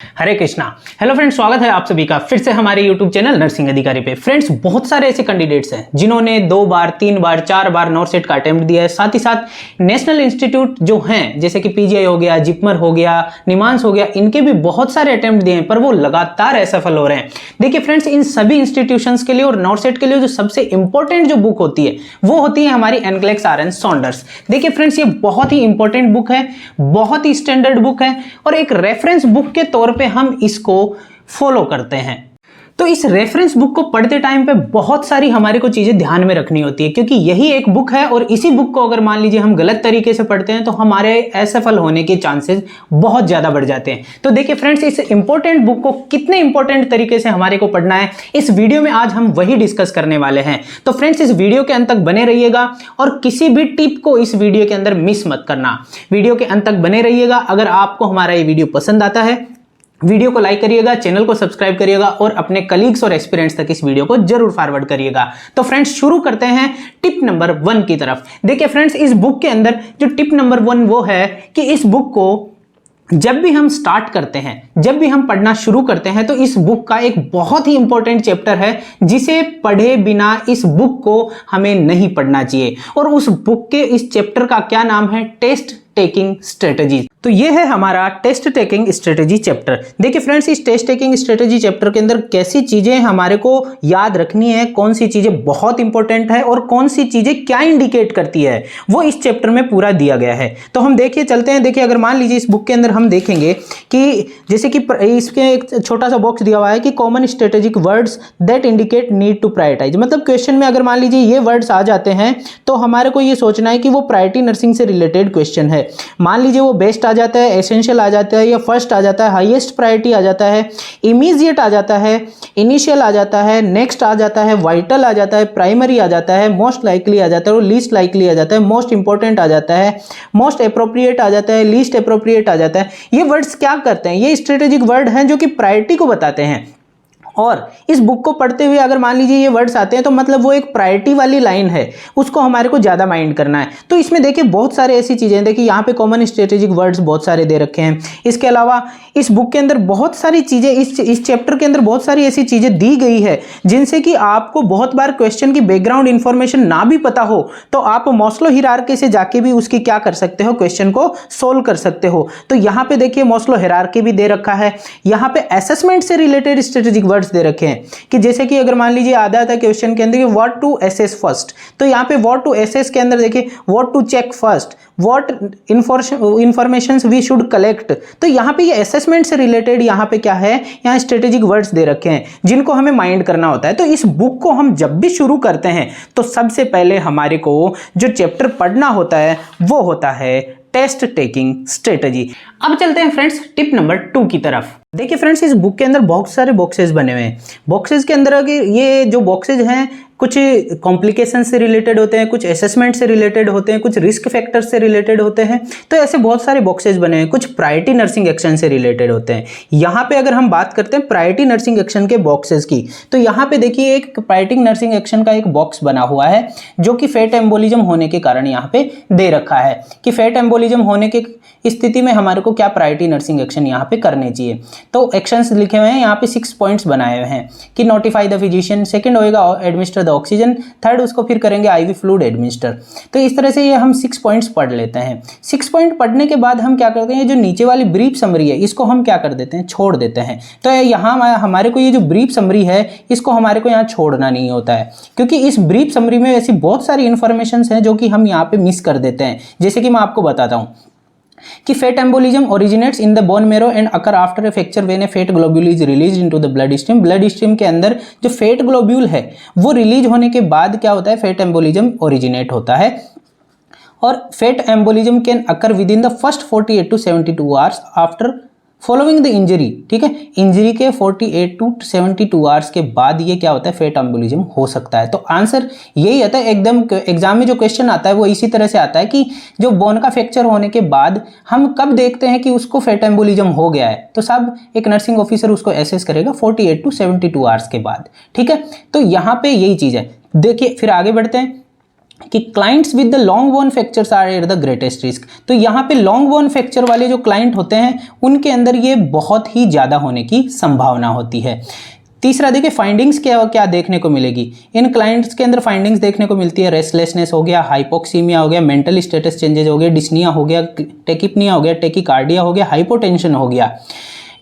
हरे Krishna. Hello friends, स्वागत है आप सभी का फिर से हमारे यूट्यूब चैनल नर्सिंग अधिकारी पे। फ्रेंड्स, बहुत सारे ऐसे कैंडिडेट्स हैं जिन्होंने 2 बार 3 बार 4 बार नॉर्थ सेट का अटेम्प्ट दिया है। साथ ही साथ नेशनल इंस्टीट्यूट जो हैं जैसे कि पीजीआई हो गया, जिपमर हो गया, निमांस हो गया, इनके भी बहुत सारे अटेम्प्ट दिए हैं पर वो लगातार असफल हो रहे हैं। देखिए फ्रेंड्स, इन सभी इंस्टीट्यूशंस के लिए और नॉर्थ सेट के लिए जो सबसे इंपॉर्टेंट जो बुक होती है वो होती है हमारी एनक्लेक्स आर.एन. सॉन्डर्स। देखिए फ्रेंड्स, ये बहुत ही इंपॉर्टेंट बुक है, बहुत ही स्टैंडर्ड बुक है और एक रेफरेंस बुक के तौर पे हम इसको फॉलो करते हैं। तो इस रेफरेंस बुक को पढ़ते टाइम पे बहुत सारी हमारे को चीजें ध्यान में रखनी होती है, क्योंकि यही एक बुक है और इसी बुक को अगर मान लीजिए हम गलत तरीके से पढ़ते हैं तो हमारे असफल होने के चांसेस बहुत ज्यादा बढ़ जाते हैं। तो देखिए फ्रेंड्स, इस इंपॉर्टेंट बुक को कितने इंपॉर्टेंट तरीके से हमारे को पढ़ना है इस वीडियो में आज हम वही डिस्कस करने वाले हैं। तो फ्रेंड्स, इस वीडियो के अंत तक बने रहिएगा और किसी भी टिप को इस वीडियो के अंदर मिस मत करना। वीडियो के अंत तक बने रहिएगा। अगर आपको हमारा ये वीडियो पसंद आता है, वीडियो को लाइक करिएगा, चैनल को सब्सक्राइब करिएगा और अपने कलीग्स और एक्सपीरियंस तक इस वीडियो को जरूर फॉरवर्ड करिएगा। तो फ्रेंड्स, शुरू करते हैं टिप नंबर 1 की तरफ। देखिए फ्रेंड्स, इस बुक के अंदर जो टिप नंबर 1 वो है कि इस बुक को जब भी हम स्टार्ट करते हैं, जब भी हम पढ़ना शुरू करते हैं तो इस बुक का एक बहुत ही इंपॉर्टेंट चैप्टर है जिसे पढ़े बिना इस बुक को हमें नहीं पढ़ना चाहिए। और उस बुक के इस चैप्टर का क्या नाम है? Test taking strategy. तो ये है हमारा टेस्ट टेकिंग स्ट्रेटजी चैप्टर। देखिए फ्रेंड्स, इस टेस्ट टेकिंग स्ट्रेटजी चैप्टर के अंदर कैसी चीजें हमारे को याद रखनी है, कौन सी चीजें बहुत इंपॉर्टेंट है और कौन सी चीजें क्या इंडिकेट करती है, वो इस चैप्टर में पूरा दिया गया है। तो हम देखिए चलते हैं। देखिए, अगर मान लीजिए इस बुक के अंदर हम देखेंगे कि जैसे कि इसके एक छोटा सा बॉक्स दिया हुआ है कि common strategic words that indicate need to prioritize. मतलब क्वेश्चन में अगर मान लीजिए ये वर्ड्स आ जाते हैं तो हमारे को ये सोचना है कि वो प्रायोरिटी नर्सिंग से रिलेटेड क्वेश्चन है। मान लीजिए वो बेस्ट आ जाता है, एसेंशियल आ जाता है या फर्स्ट आ जाता है, हाईएस्ट प्रायोरिटी आ जाता है, इमीडिएट आ जाता है, इनिशियल आ जाता है, नेक्स्ट आ जाता है, वाइटल आ जाता है, प्राइमरी आ जाता है, मोस्ट लाइकली आ जाता है और लीस्ट लाइकली आ जाता है, मोस्ट इंपॉर्टेंट आ जाता है, मोस्ट अप्रोप्रिएट आ जाता है, लीस्ट अप्रोप्रिएट आ जाता है। ये वर्ड्स क्या करते हैं? ये स्ट्रेटेजिक वर्ड हैं जो कि प्रायोरिटी को बताते हैं। और इस बुक को पढ़ते हुए अगर मान लीजिए ये वर्ड्स आते हैं तो मतलब वो एक प्रायोरिटी वाली लाइन है, उसको हमारे को ज्यादा माइंड करना है। तो इसमें देखिए बहुत सारे ऐसी चीजें, देखिए यहाँ पे कॉमन स्ट्रेटेजिक वर्ड्स बहुत सारे दे रखे हैं। इसके अलावा इस बुक के अंदर बहुत सारी चीजें, इस चैप्टर के अंदर बहुत सारी ऐसी चीजें दी गई है जिनसे कि आपको बहुत बार क्वेश्चन की बैकग्राउंड इंफॉर्मेशन ना भी पता हो तो आप मॉस्लो हायरार्की से जाके भी उसकी क्या कर सकते हो, क्वेश्चन को सोल्व कर सकते हो। तो यहाँ पे देखिए मॉस्लो हायरार्की भी दे रखा है। यहाँ पे असेसमेंट से रिलेटेड स्ट्रेटेजिक वर्ड्स दे रखे हैं कि जैसे कि अगर मान लीजिए आधा था क्वेश्चन के अंदर कि व्हाट टू एसेस फर्स्ट, तो यहाँ पे व्हाट टू एसेस के अंदर देखिए what to check first, what informations we should collect. तो यहाँ पे ये असेसमेंट से रिलेटेड यहाँ पे क्या है, यहाँ स्ट्रेटेजिक वर्ड्स दे रखे हैं जिनको हमें माइंड करना होता है। तो इस बुक को हम जब भी शुरू करते हैं तो सबसे पहले हमारे को जो चैप्टर पढ़ना होता है वो होता है टेस्ट टेकिंग स्ट्रेटजी। अब चलते हैं फ्रेंड्स टिप नंबर 2 की तरफ। देखिए फ्रेंड्स, इस बुक के अंदर बहुत सारे बॉक्सेस बने हुए हैं। बॉक्सेस के अंदर ये जो बॉक्सेस हैं कुछ कॉम्प्लिकेशन से रिलेटेड होते हैं, कुछ असेसमेंट से रिलेटेड होते हैं, कुछ रिस्क फैक्टर से रिलेटेड होते हैं। तो ऐसे बहुत सारे बॉक्सेस बने हैं, कुछ प्रायोरिटी नर्सिंग एक्शन से रिलेटेड होते हैं। यहाँ पे अगर हम बात करते हैं प्रायोरिटी नर्सिंग एक्शन के बॉक्सेस की, तो यहाँ पे देखिए एक प्रायोरिटी नर्सिंग एक्शन का एक बॉक्स बना हुआ है जो कि फेट एम्बोलिज्म होने के कारण यहाँ पे दे रखा है कि फेट एम्बोलिज्म होने की स्थिति में हमारे को क्या प्रायोरिटी नर्सिंग एक्शन यहाँ पे करने चाहिए। तो एक्शंस लिखे हुए हैं यहाँ पे 6 पॉइंट्स बनाए हुए हैं कि नोटिफाई द फिजिशियन, सेकंड होएगा एडमिनिस्टर द ऑक्सीजन, थर्ड उसको फिर करेंगे आईवी फ्लूइड एडमिनिस्टर। तो इस तरह से ये हम 6 पॉइंट्स पढ़ लेते हैं। 6 पॉइंट पढ़ने के बाद हम क्या करते हैं, जो नीचे वाली ब्रीफ समरी है इसको हम क्या कर देते हैं, छोड़ देते हैं। तो यहाँ हमारे को ये जो ब्रीफ समरी है इसको हमारे को यहाँ छोड़ना नहीं होता है, क्योंकि इस ब्रीफ समरी में ऐसी बहुत सारी इंफॉर्मेशन है जो कि हम यहाँ पे मिस कर देते हैं। जैसे कि मैं आपको बताता हूँ कि fat embolism originates in the bone marrow and occur after a fracture when a fat globule is release into the blood stream. Blood stream के अंदर जो फेट ग्लोब्यूल है वो रिलीज होने के बाद क्या होता है, फेट एम्बोलिज्म ओरिजिनेट होता है। और fat embolism can occur within the first 48 to 72 hours after following the injury. ठीक है, इंजरी के 48 to 72 आवर्स के बाद ये क्या होता है, फेट एम्बोलिज्म हो सकता है। तो आंसर यही आता है, एकदम एग्जाम में जो क्वेश्चन आता है वो इसी तरह से आता है कि जो बोन का फ्रैक्चर होने के बाद हम कब देखते हैं कि उसको फेट एम्बोलिज्म हो गया है। तो सब एक नर्सिंग ऑफिसर उसको एसेस करेगा 48 to 72 आवर्स के बाद। ठीक है, तो यहाँ पे यही चीज है। देखिए फिर आगे बढ़ते हैं। कि clients with the long bone fractures are at the greatest risk. तो यहाँ पे लॉन्ग बोन फ्रैक्चर वाले जो क्लाइंट होते हैं उनके अंदर ये बहुत ही ज़्यादा होने की संभावना होती है। तीसरा देखिए फाइंडिंग्स क्या क्या देखने को मिलेगी। इन क्लाइंट्स के अंदर फाइंडिंग्स देखने को मिलती है, रेस्टलेसनेस हो गया, हाइपोक्सीमिया हो गया, मेंटल स्टेटस चेंजेस हो गया, डिस्निया हो गया, टेकिपनिया हो गया, टेकिकार्डिया हो गया, हाइपोटेंशन हो गया।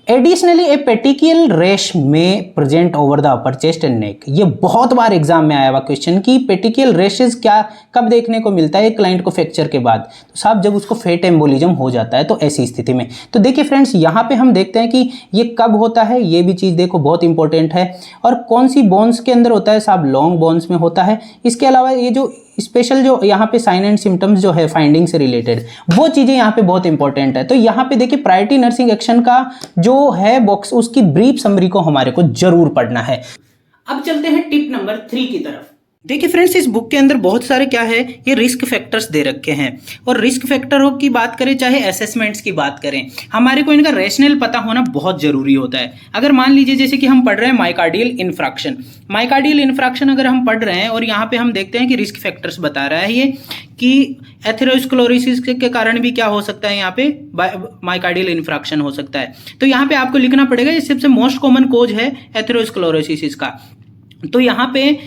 एडिशनली ए पेटिकियल रैश में present over the upper chest and neck. ये बहुत बार एग्जाम में आया हुआ क्वेश्चन कि पेटिकियल रैशेज क्या कब देखने को मिलता है क्लाइंट को फ्रैक्चर के बाद। तो साहब जब उसको फेट एम्बोलिज्म हो जाता है तो ऐसी स्थिति में। तो देखिए फ्रेंड्स यहाँ पे हम देखते हैं कि ये कब होता है, ये भी चीज़ देखो बहुत इंपॉर्टेंट है। और कौन सी बोन्स के अंदर होता है साहब, लॉन्ग बोन्स में होता है। इसके अलावा ये जो स्पेशल जो यहाँ पे साइन एंड सिम्टम्स जो है फाइंडिंग से रिलेटेड वो चीज़ें यहाँ पे बहुत इंपॉर्टेंट है। तो यहाँ पे देखिए प्रायोरिटी नर्सिंग एक्शन का जो है बॉक्स उसकी ब्रीफ समरी को हमारे को जरूर पढ़ना है। अब चलते हैं टिप नंबर 3 की तरफ। देखिए फ्रेंड्स इस बुक के अंदर बहुत सारे क्या है ये रिस्क फैक्टर्स दे रखे हैं। और रिस्क फैक्टरों की बात करें चाहे असेसमेंट्स की बात करें, हमारे को इनका रैशनल पता होना बहुत जरूरी होता है। अगर मान लीजिए जैसे कि हम पढ़ रहे हैं माइकार्डियल इन्फ्रैक्शन, माइकार्डियल इन्फ्रैक्शन अगर हम पढ़ रहे हैं और यहाँ पे हम देखते हैं कि रिस्क फैक्टर्स बता रहा है ये कि एथेरोस्क्लेरोसिस के कारण भी क्या हो सकता है, यहाँ पे माइकार्डियल इन्फ्रैक्शन हो सकता है। तो यहाँ पे आपको लिखना पड़ेगा ये सबसे मोस्ट कॉमन कोज है एथेरोस्क्लेरोसिस का। तो यहाँ पे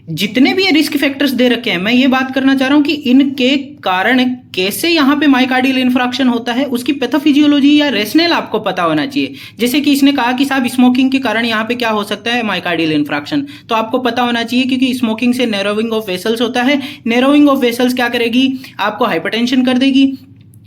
जितने भी ये रिस्क फैक्टर्स दे रखे हैं मैं ये बात करना चाह रहा हूं कि इनके कारण कैसे यहाँ पे माइकार्डियल इन्फ्रैक्शन होता है उसकी पैथोफिजियोलॉजी या रेशनल आपको पता होना चाहिए। जैसे कि इसने कहा कि साहब स्मोकिंग के कारण यहाँ पे क्या हो सकता है माइकार्डियल इन्फ्रैक्शन, तो आपको पता होना चाहिए क्योंकि स्मोकिंग से नैरोइंग ऑफ वेसल्स होता है। नैरोइंग ऑफ वेसल्स क्या करेगी, आपको हाइपरटेंशन कर देगी।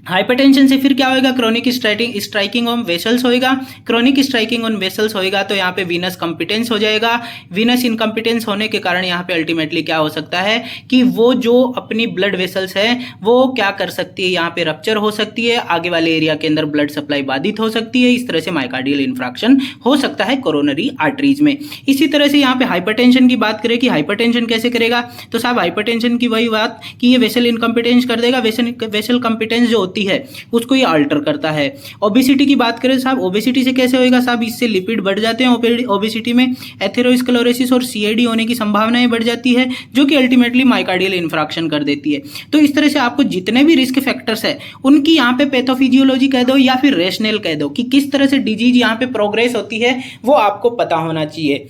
हाइपरटेंशन से फिर क्या होगा, क्रोनिक स्ट्राइकिंग ऑन वेसल्स होएगा। क्रोनिक स्ट्राइकिंग ऑन वेसल्स होएगा तो यहाँ पे वीनस कंपिटेंस हो जाएगा। वीनस इनकम्पिटेंस होने के कारण यहाँ पे अल्टीमेटली क्या हो सकता है कि वो जो अपनी ब्लड वेसल्स है वो क्या कर सकती है, यहाँ पे रप्चर हो सकती है, आगे वाले एरिया के अंदर ब्लड सप्लाई बाधित हो सकती है। इस तरह से माइकार्डियल इन्फ्रैक्शन हो सकता है कोरोनरी आर्टरीज में। इसी तरह से यहाँ पे हाइपरटेंशन की बात करें कि हाइपरटेंशन कैसे करेगा, तो साहब हाइपरटेंशन की वही बात कि ये वेसल इनकम्पिटेंस कर देगा। वेसल कंपिटेंस जो होती है उसको ये अल्टर करता है। ओबेसिटी की बात करें साहब, ओबेसिटी से कैसे होएगा साहब, इससे लिपिड बढ़ जाते हैं। ओबेसिटी में एथेरोस्क्लेरोसिस और सीएडी होने की संभावनाएं बढ़ जाती है जो कि अल्टीमेटली माइकार्डियल इन्फ्रैक्शन कर देती है। तो इस तरह से आपको जितने भी रिस्क फैक्टर्स है उनकी यहाँ पे पैथोफिजियोलॉजी कह दो या फिर रेशनल कह दो कि किस तरह से डिजीज यहाँ पे प्रोग्रेस होती है वो आपको पता होना चाहिए।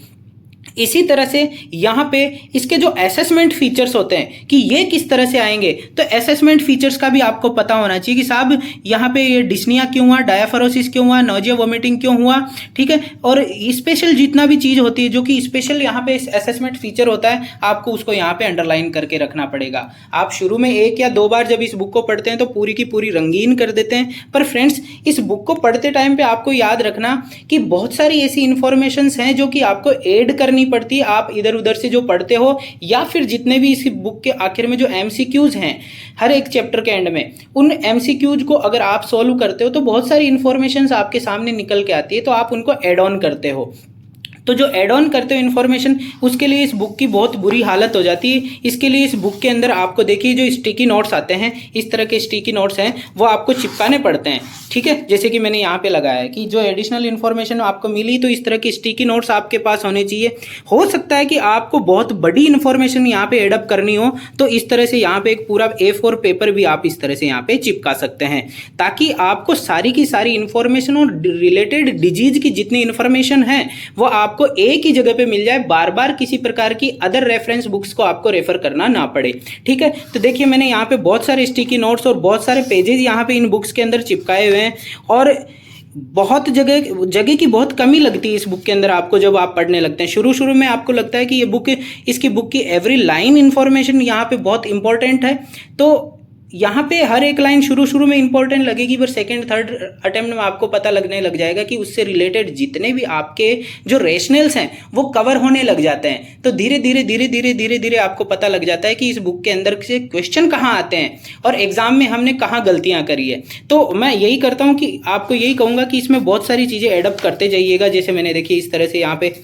इसी तरह से यहाँ पे इसके जो असेसमेंट फीचर्स होते हैं कि ये किस तरह से आएंगे, तो असेसमेंट फीचर्स का भी आपको पता होना चाहिए कि साहब यहाँ पे ये डिस्निया क्यों हुआ, डायफरोसिस क्यों हुआ, नोजिया वोमिटिंग क्यों हुआ, ठीक है। और स्पेशल जितना भी चीज़ होती है जो कि स्पेशल यहाँ पे असेसमेंट फीचर होता है आपको उसको यहाँ पे अंडरलाइन करके रखना पड़ेगा। आप शुरू में 1 या 2 बार जब इस बुक को पढ़ते हैं तो पूरी की पूरी रंगीन कर देते हैं, पर फ्रेंड्स इस बुक को पढ़ते टाइम पे आपको याद रखना कि बहुत सारी ऐसी इंफॉर्मेशंस हैं जो कि आपको ऐड करनी पड़ती है। आप इधर उधर से जो पढ़ते हो या फिर जितने भी इस बुक के आखिर में जो एमसीक्यूज हैं हर एक चैप्टर के एंड में, उन एमसीक्यूज को अगर आप सॉल्व करते हो तो बहुत सारी इंफॉर्मेशंस आपके सामने निकल के आती है, तो आप उनको ऐड ऑन करते हो। तो जो एड ऑन करते हो इन्फॉर्मेशन उसके लिए इस बुक की बहुत बुरी हालत हो जाती है। इसके लिए इस बुक के अंदर आपको देखिए जो स्टिकी नोट्स आते हैं, इस तरह के स्टिकी नोट्स हैं वो आपको चिपकाने पड़ते हैं, ठीक है। जैसे कि मैंने यहाँ पे लगाया है कि जो एडिशनल इन्फॉर्मेशन आपको मिली तो इस तरह के स्टिकी नोट्स आपके पास होने चाहिए। हो सकता है कि आपको बहुत बड़ी इन्फॉर्मेशन यहाँ पे एडअप करनी हो तो इस तरह से यहाँ पे एक पूरा A4 पेपर भी आप इस तरह से यहाँ पे चिपका सकते हैं, ताकि आपको सारी की सारी इन्फॉर्मेशन और रिलेटेड डिजीज की जितनी इन्फॉर्मेशन है वो आपको एक ही जगह पे मिल जाए, बार बार किसी प्रकार की अदर रेफरेंस बुक्स को आपको रेफर करना ना पड़े, ठीक है। तो देखिए मैंने यहाँ पे बहुत सारे स्टिकी नोट्स और बहुत सारे पेजेस यहाँ पे इन बुक्स के अंदर चिपकाए हुए हैं और बहुत जगह की बहुत कमी लगती है इस बुक के अंदर आपको जब आप पढ़ने लगते हैं। शुरू शुरू में आपको लगता है कि ये बुक, इसकी बुक की एवरी लाइन इन्फॉर्मेशन यहाँ पे बहुत इंपॉर्टेंट है, तो यहाँ पे हर एक लाइन शुरू में इंपॉर्टेंट लगेगी, पर सेकंड थर्ड अटेम्प्ट में आपको पता लगने लग जाएगा कि उससे रिलेटेड जितने भी आपके जो रेशनल्स हैं वो कवर होने लग जाते हैं। तो धीरे धीरे आपको पता लग जाता है कि इस बुक के अंदर से क्वेश्चन कहाँ आते हैं और एग्जाम में हमने कहाँ गलतियाँ करी है। तो मैं यही करता हूँ कि आपको यही कहूँगा कि इसमें बहुत सारी चीज़ें एडअप करते जाइएगा। जैसे मैंने देखिए इस तरह से यहाँ पे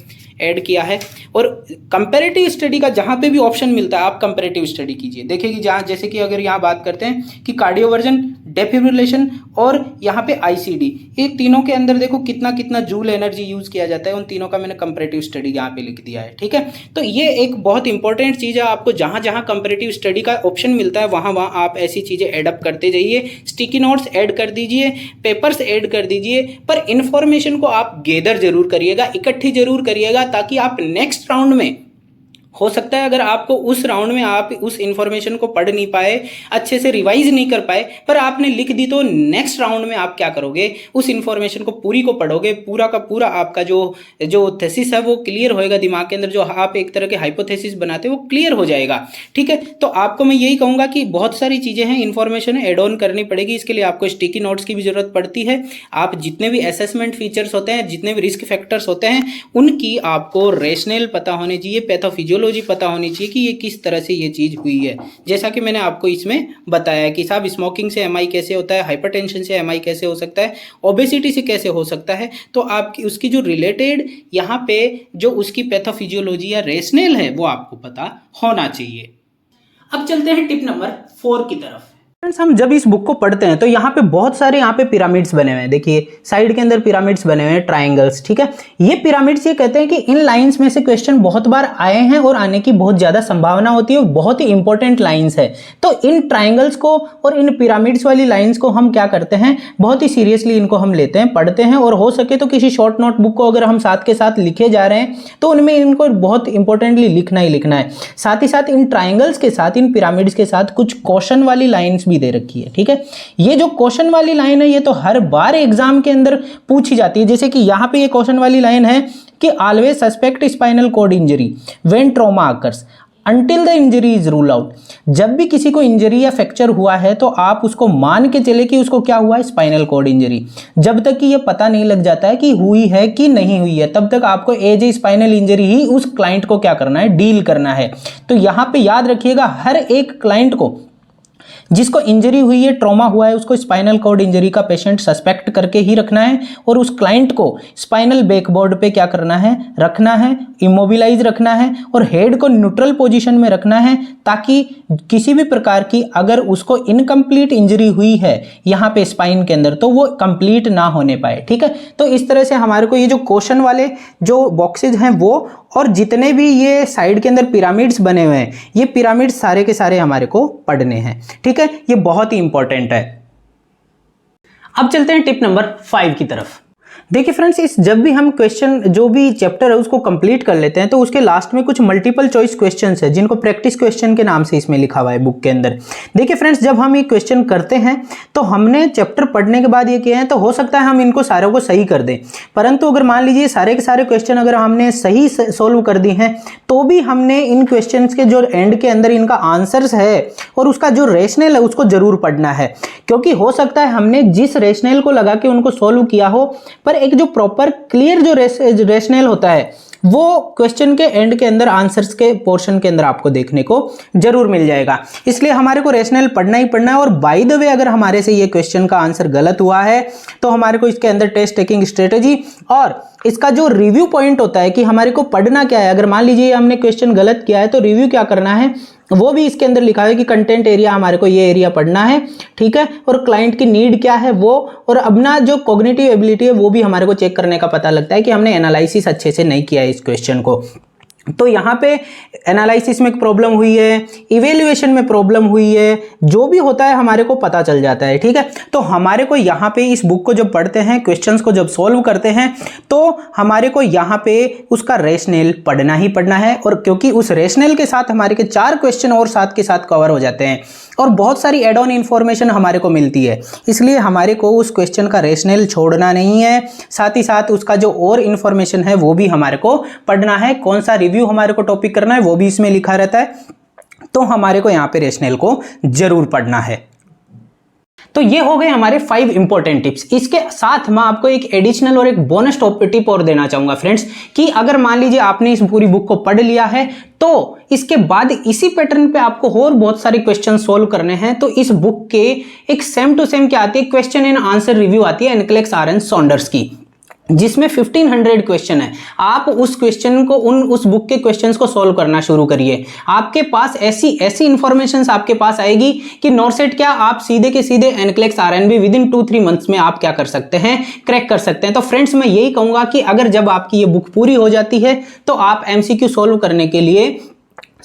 ऐड किया है। और कंपैरेटिव स्टडी का जहाँ पे भी ऑप्शन मिलता है आप कंपैरेटिव स्टडी कीजिए। देखिए कि जहाँ जैसे कि अगर यहाँ बात करते हैं कि कार्डियोवर्जन, डेफिब्रिलेशन और यहाँ पे आईसीडी, ये तीनों के अंदर देखो कितना कितना जूल एनर्जी यूज किया जाता है, उन तीनों का मैंने कंपैरेटिव स्टडी यहाँ पे लिख दिया है। ठीक है, तो ये एक बहुत इंपॉर्टेंट चीज़ है, आपको जहाँ जहाँ कंपैरेटिव स्टडी का ऑप्शन मिलता है वहाँ वहाँ आप ऐसी चीज़ें एडअप करते जाइए। स्टिकी नोट्स ऐड कर दीजिए, पेपर्स ऐड कर दीजिए, पर इन्फॉर्मेशन को आप गैदर जरूर करिएगा, इकट्ठी जरूर करिएगा, ताकि आप नेक्स्ट राउंड में, हो सकता है अगर आपको उस राउंड में आप उस इंफॉर्मेशन को पढ़ नहीं पाए, अच्छे से रिवाइज नहीं कर पाए, पर आपने लिख दी, तो नेक्स्ट राउंड में आप क्या करोगे, उस इंफॉर्मेशन को पूरी को पढ़ोगे, पूरा का पूरा आपका जो थेसिस है वो क्लियर होएगा दिमाग के अंदर, जो आप एक तरह के हाइपोथेसिस बनाते हो वो क्लियर हो जाएगा। ठीक है, तो आपको मैं यही कहूँगा कि बहुत सारी चीज़ें हैं, इन्फॉर्मेशन एड ऑन करनी पड़ेगी, इसके लिए आपको स्टिकी नोट्स की भी जरूरत पड़ती है। आप जितने भी असेसमेंट फीचर्स होते हैं, जितने भी रिस्क फैक्टर्स होते हैं, उनकी आपको रेशनल पता होनी चाहिए, पैथोफिजियोलॉजी पता होनी चाहिए कि ये किस तरह से ये चीज़ हुई है। जैसा कि मैंने आपको इसमें बताया कि साहब स्मोकिंग से एमआई कैसे होता है, हाइपरटेंशन से एमआई कैसे हो सकता है, ओबेसिटी से कैसे हो सकता है, तो आपकी उसकी जो रिलेटेड यहाँ पे जो उसकी पैथोफिजियोलॉजी या रेशनल है वो आपको पता होना चाहिए। अब चलते हैं टिप नंबर 4 की तरफ। फ्रेंड्स, हम जब इस बुक को पढ़ते हैं तो यहाँ पे बहुत सारे यहाँ पे पिरामिड्स बने हुए हैं। देखिए साइड के अंदर पिरामिड्स बने हुए हैं, ट्राइंगल्स। ठीक है, ये पिरामिड्स ये कहते हैं कि इन लाइंस में से क्वेश्चन बहुत बार आए हैं और आने की बहुत ज्यादा संभावना होती है, बहुत ही इंपॉर्टेंट लाइंस है। तो इन ट्राइंगल्स को और इन पिरामिड्स वाली लाइंस को हम क्या करते हैं, बहुत ही सीरियसली इनको हम लेते हैं, पढ़ते हैं, और हो सके तो किसी शॉर्ट नोट बुक को अगर हम साथ के साथ लिखे जा रहे हैं तो उनमें इनको बहुत इंपॉर्टेंटली लिखना ही लिखना है। साथ ही साथ इन ट्राइंगल्स के साथ, इन पिरामिड्स के साथ कुछ क्वेश्चन वाली लाइंस भी दे रखी है। ठीक है, ये जो क्वेश्चन वाली लाइन है ये तो हर बार एग्जाम के अंदर पूछी जाती है। जैसे कि यहां पे ये क्वेश्चन वाली लाइन है कि always suspect spinal cord injury when trauma occurs until the injury is rule out. जब भी किसी को इंजरी या फ्रैक्चर हुआ है तो आप उसको मान के चले कि उसको क्या हुआ है, स्पाइनल कॉर्ड इंजरी। जब तक कि ये पता नहीं लग जाता है कि हुई है कि नहीं हुई है, तब तक आपको एज ए स्पाइनल इंजरी ही उस क्लाइंट को क्या करना है, डील करना है। तो यहां पे याद रखिएगा, हर एक क्लाइंट को जिसको इंजरी हुई है, ट्रॉमा हुआ है, उसको स्पाइनल कॉर्ड इंजरी का पेशेंट सस्पेक्ट करके ही रखना है, और उस क्लाइंट को स्पाइनल बैकबोर्ड पे क्या करना है, रखना है, इमोबिलाइज रखना है, और हेड को न्यूट्रल पोजीशन में रखना है, ताकि किसी भी प्रकार की अगर उसको इनकम्प्लीट इंजरी हुई है यहाँ पे स्पाइन के अंदर तो वो कंप्लीट ना होने पाए। ठीक है, तो इस तरह से हमारे को ये जो क्वेश्चन वाले जो बॉक्सेज हैं वो, और जितने भी ये साइड के अंदर पिरामिड्स बने हुए हैं, ये पिरामिड्स सारे के सारे हमारे को पढ़ने हैं। ठीक है, ये बहुत ही इंपॉर्टेंट है। अब चलते हैं टिप नंबर 5 की तरफ। देखिए फ्रेंड्स, इस जब भी हम क्वेश्चन जो भी चैप्टर है उसको कंप्लीट कर लेते हैं तो उसके लास्ट में कुछ मल्टीपल चॉइस क्वेश्चंस है, जिनको प्रैक्टिस क्वेश्चन के नाम से इसमें लिखा हुआ है बुक के अंदर। देखिए फ्रेंड्स, जब हम ये क्वेश्चन करते हैं तो हमने चैप्टर पढ़ने के बाद ये किए हैं, तो हो सकता है हम इनको सारों को सही कर दें, परंतु अगर मान लीजिए सारे के सारे क्वेश्चन अगर हमने सही सोल्व कर दिए हैं तो भी हमने इन क्वेश्चन के जो एंड के अंदर इनका आंसर्स है और उसका जो रेशनल है उसको जरूर पढ़ना है। क्योंकि हो सकता है हमने जिस रेशनल को लगा के उनको सोल्व किया हो, पर एक जो प्रॉपर क्लियर जो रेशनल होता है वो क्वेश्चन के एंड के अंदर आंसर्स के पोर्शन के अंदर आपको देखने को जरूर मिल जाएगा। इसलिए हमारे को रेशनल पढ़ना ही पढ़ना है। और बाय द वे, अगर हमारे से ये क्वेश्चन का आंसर गलत हुआ है तो हमारे को इसके अंदर टेस्ट टेकिंग स्ट्रेटेजी और इसका जो रिव्यू पॉइंट होता है कि हमारे को पढ़ना क्या है, अगर मान लीजिए हमने क्वेश्चन गलत किया है तो रिव्यू क्या करना है वो भी इसके अंदर लिखा है कि कंटेंट एरिया हमारे को ये एरिया पढ़ना है। ठीक है, और क्लाइंट की नीड क्या है वो, और अपना जो कॉग्निटिव एबिलिटी है वो भी हमारे को चेक करने का पता लगता है कि हमने एनालिसिस अच्छे से नहीं किया है इस क्वेश्चन को। तो यहाँ पे एनालिसिस में प्रॉब्लम हुई है, इवेल्युएशन में प्रॉब्लम हुई है, जो भी होता है हमारे को पता चल जाता है। ठीक है, तो हमारे को यहाँ पे इस बुक को जब पढ़ते हैं, क्वेश्चंस को जब सॉल्व करते हैं, तो हमारे को यहाँ पे उसका रेशनल पढ़ना ही पढ़ना है। और क्योंकि उस रेशनल के साथ हमारे के 4 क्वेश्चन और साथ के साथ कवर हो जाते हैं और बहुत सारी एड ऑन इन्फॉर्मेशन हमारे को मिलती है, इसलिए हमारे को उस क्वेश्चन का रेशनल छोड़ना नहीं है। साथ ही साथ उसका जो और इन्फॉर्मेशन है वो भी हमारे को पढ़ना है। कौन सा रिव्यू हमारे को टॉपिक करना है वो भी इसमें लिखा रहता है, तो हमारे को यहाँ पे रेशनल को जरूर पढ़ना है। तो ये हो गए हमारे 5 इंपॉर्टेंट टिप्स। इसके साथ मैं आपको एक एडिशनल और एक बोनस टिप और देना चाहूंगा फ्रेंड्स, कि अगर मान लीजिए आपने इस पूरी बुक को पढ़ लिया है तो इसके बाद इसी पैटर्न पे आपको और बहुत सारे क्वेश्चन सोल्व करने हैं, तो इस बुक के एक सेम टू सेम क्या आती है, क्वेश्चन एंड आंसर रिव्यू आती है NCLEX RN सॉन्डर्स की। जिसमें 1500 क्वेश्चन है। आप उस क्वेश्चन को उस बुक के क्वेश्चंस को सॉल्व करना शुरू करिए। आपके पास ऐसी इंफॉर्मेशन आपके पास आएगी कि नॉर्सेट क्या, आप सीधे के सीधे NCLEX RNB with in 2-3 months में आप क्या कर सकते हैं, क्रैक कर सकते हैं। तो फ्रेंड्स मैं यही कहूंगा कि अगर जब आपकी ये बुक पूरी हो जाती है तो आप एमसीक्यू सॉल्व करने के लिए,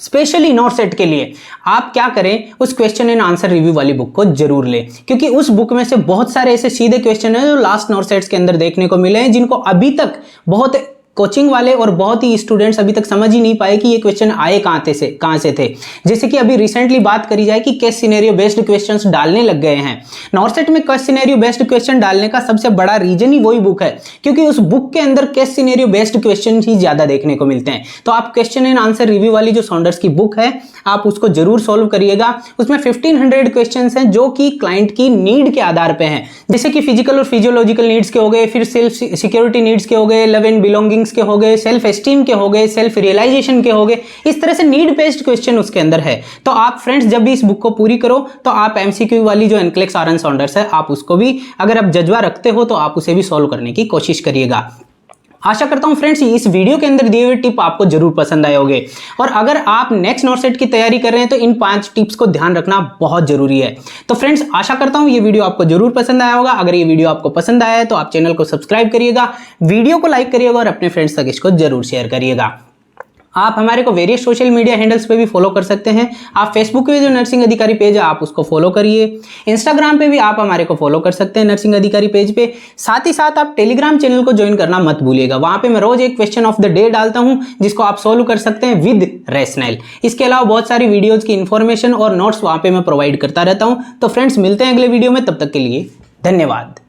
स्पेशली नॉर्सेट के लिए, आप क्या करें, उस क्वेश्चन एंड आंसर रिव्यू वाली बुक को जरूर लें, क्योंकि उस बुक में से बहुत सारे ऐसे सीधे क्वेश्चन हैं जो लास्ट नॉर्सेट्स के अंदर देखने को मिले हैं, जिनको अभी तक बहुत कोचिंग वाले और बहुत ही स्टूडेंट्स अभी तक समझ ही नहीं पाए कि ये क्वेश्चन आए कहां से थे। जैसे कि अभी रिसेंटली बात करी जाए कि केस सिनेरियो बेस्ड क्वेश्चंस डालने लग गए हैं नॉर्सेट में। केस सिनेरियो बेस्ड क्वेश्चन डालने का सबसे बड़ा रीजन ही वही बुक है, क्योंकि उस बुक के अंदर केस सिनेरियो बेस्ड क्वेश्चन ही ज्यादा देखने को मिलते हैं। तो आप क्वेश्चन एंड आंसर रिव्यू वाली जो सॉन्डर्स की बुक है, आप उसको जरूर सॉल्व करिएगा। उसमें 1500 क्वेश्चन हैं जो कि क्लाइंट की नीड के आधार पर हैं, जैसे कि फिजिकल और फिजियोलॉजिकल नीड्स के हो गए, फिर सेल्फ सिक्योरिटी नीड्स के हो गए, लव एंड बिलोंगिंग्स के हो गए, सेल्फ एस्टीम के हो गए, सेल्फ रियलाइजेशन के हो गए। इस तरह से नीड बेस्ड क्वेश्चन उसके अंदर है। तो आप फ्रेंड्स जब भी इस बुक को पूरी करो तो आप एमसीक्यू वाली जो एनक्लेक्स आरएन सॉन्डर्स है, आप उसको भी, अगर आप जज्बा रखते हो तो आप उसे भी सॉल्व करने की कोशिश करिएगा। आशा करता हूं फ्रेंड्स इस वीडियो के अंदर दिए हुए टिप आपको जरूर पसंद आए होंगे, और अगर आप नेक्स्ट नॉर्सेट की तैयारी कर रहे हैं तो इन 5 टिप्स को ध्यान रखना बहुत जरूरी है। तो फ्रेंड्स आशा करता हूं ये वीडियो आपको जरूर पसंद आया होगा। अगर ये वीडियो आपको पसंद आया है तो आप चैनल को सब्सक्राइब करिएगा, वीडियो को लाइक करिएगा और अपने फ्रेंड्स तक इसको जरूर शेयर करिएगा। आप हमारे को वेरियस सोशल मीडिया हैंडल्स पे भी फॉलो कर सकते हैं। आप फेसबुक पे जो नर्सिंग अधिकारी पेज है आप उसको फॉलो करिए। इंस्टाग्राम पे भी आप हमारे को फॉलो कर सकते हैं नर्सिंग अधिकारी पेज पे। साथ ही साथ आप टेलीग्राम चैनल को ज्वाइन करना मत भूलिएगा। वहां पे मैं रोज एक क्वेश्चन ऑफ द डे डालता हूं जिसको आप सॉल्व कर सकते हैं विद रैशनल। इसके अलावा बहुत सारी वीडियोज की इन्फॉर्मेशन और नोट्स वहां पे मैं प्रोवाइड करता रहता हूं। तो फ्रेंड्स मिलते हैं अगले वीडियो में, तब तक के लिए धन्यवाद।